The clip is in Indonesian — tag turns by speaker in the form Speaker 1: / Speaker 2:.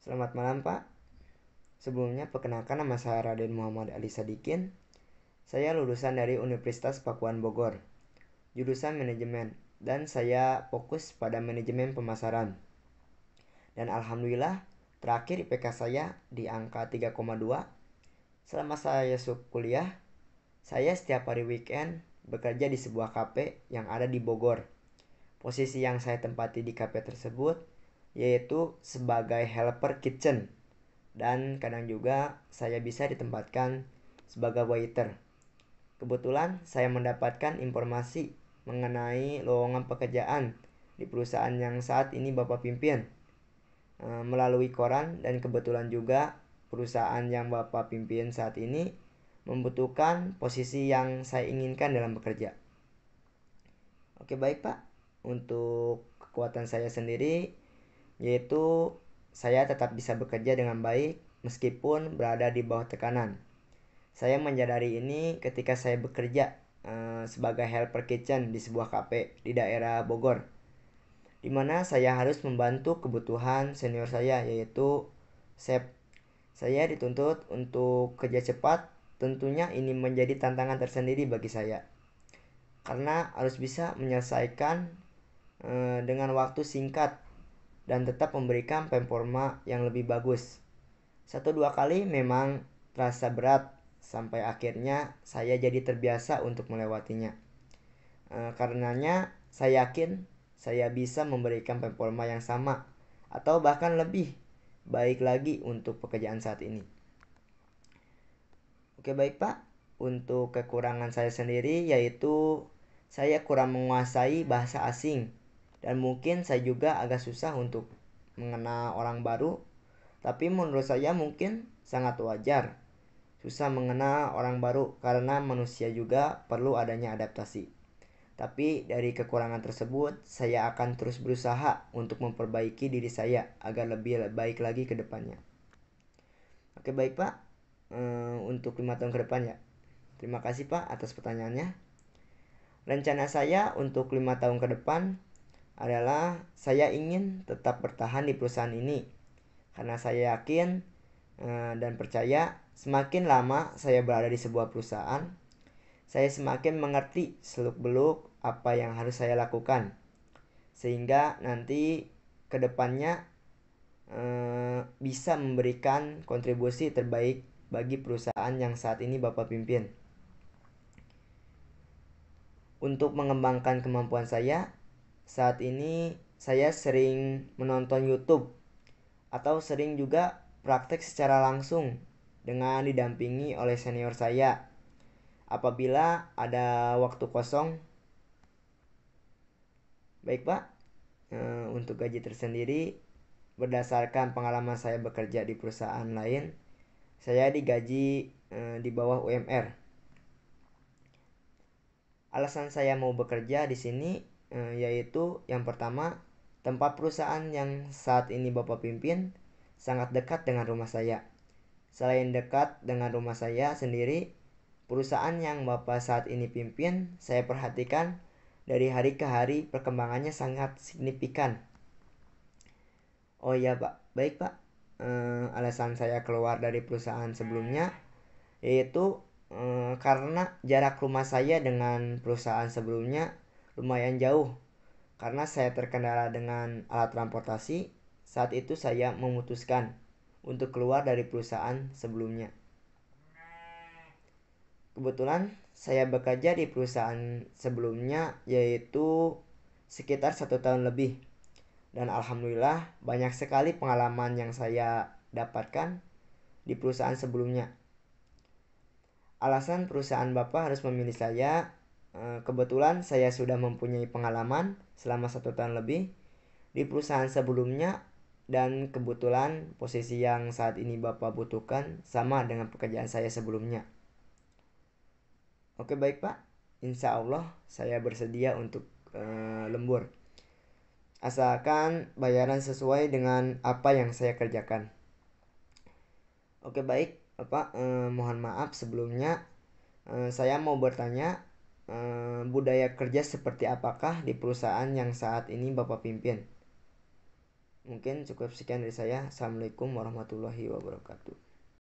Speaker 1: Selamat malam Pak. Sebelumnya perkenalkan nama saya Raden Muhammad Ali Sadikin. Saya lulusan dari Universitas Pakuan Bogor, jurusan manajemen, dan saya fokus pada manajemen pemasaran. Dan alhamdulillah terakhir IPK saya di angka 3,2. Selama saya kuliah, saya setiap hari weekend bekerja di sebuah kafe yang ada di Bogor. Posisi yang saya tempati di kafe tersebut yaitu sebagai helper kitchen, dan kadang juga saya bisa ditempatkan sebagai waiter. Kebetulan saya mendapatkan informasi mengenai lowongan pekerjaan di perusahaan yang saat ini Bapak pimpin melalui koran, dan kebetulan juga perusahaan yang Bapak pimpin saat ini membutuhkan posisi yang saya inginkan dalam bekerja. Oke baik Pak, untuk kekuatan saya sendiri yaitu saya tetap bisa bekerja dengan baik meskipun berada di bawah tekanan. Saya menyadari ini ketika saya bekerja sebagai helper kitchen di sebuah kafe di daerah Bogor, di mana saya harus membantu kebutuhan senior saya yaitu chef. Saya dituntut untuk kerja cepat, tentunya ini menjadi tantangan tersendiri bagi saya karena harus bisa menyelesaikan dengan waktu singkat dan tetap memberikan performa yang lebih bagus. 1-2 kali memang terasa berat, sampai akhirnya saya jadi terbiasa untuk melewatinya. Karenanya saya yakin saya bisa memberikan performa yang sama atau bahkan lebih baik lagi untuk pekerjaan saat ini. Oke baik Pak, untuk kekurangan saya sendiri yaitu saya kurang menguasai bahasa asing, dan mungkin saya juga agak susah untuk mengenal orang baru. Tapi menurut saya mungkin sangat wajar susah mengenal orang baru karena manusia juga perlu adanya adaptasi. Tapi dari kekurangan tersebut saya akan terus berusaha untuk memperbaiki diri saya agar lebih baik lagi ke depannya. Oke baik Pak, untuk 5 tahun ke depan ya. Terima kasih Pak atas pertanyaannya. Rencana saya untuk 5 tahun ke depan adalah saya ingin tetap bertahan di perusahaan ini karena saya yakin dan percaya semakin lama saya berada di sebuah perusahaan, saya semakin mengerti seluk-beluk apa yang harus saya lakukan, sehingga nanti kedepannya bisa memberikan kontribusi terbaik bagi perusahaan yang saat ini Bapak pimpin. Untuk mengembangkan kemampuan saya, saat ini saya sering menonton YouTube atau sering juga praktek secara langsung dengan didampingi oleh senior saya apabila ada waktu kosong. Baik Pak, untuk gaji tersendiri berdasarkan pengalaman saya bekerja di perusahaan lain, saya digaji di bawah UMR. Alasan saya mau bekerja di sini yaitu yang pertama, tempat perusahaan yang saat ini Bapak pimpin sangat dekat dengan rumah saya. Selain dekat dengan rumah saya sendiri, perusahaan yang Bapak saat ini pimpin saya perhatikan dari hari ke hari perkembangannya sangat signifikan. Oh iya Pak, baik Pak. Alasan saya keluar dari perusahaan sebelumnya yaitu karena jarak rumah saya dengan perusahaan sebelumnya lumayan jauh. Karena saya terkendala dengan alat transportasi, saat itu saya memutuskan untuk keluar dari perusahaan sebelumnya. Kebetulan saya bekerja di perusahaan sebelumnya yaitu sekitar 1 tahun lebih, dan alhamdulillah banyak sekali pengalaman yang saya dapatkan di perusahaan sebelumnya. Alasan perusahaan Bapak harus memilih saya, kebetulan saya sudah mempunyai pengalaman selama 1 tahun lebih di perusahaan sebelumnya, dan kebetulan posisi yang saat ini Bapak butuhkan sama dengan pekerjaan saya sebelumnya. Oke baik Pak, insya Allah saya bersedia untuk lembur, asalkan bayaran sesuai dengan apa yang saya kerjakan. Oke baik Bapak, mohon maaf sebelumnya saya mau bertanya, budaya kerja seperti apakah di perusahaan yang saat ini Bapak pimpin? Mungkin cukup sekian dari saya. Assalamualaikum warahmatullahi wabarakatuh.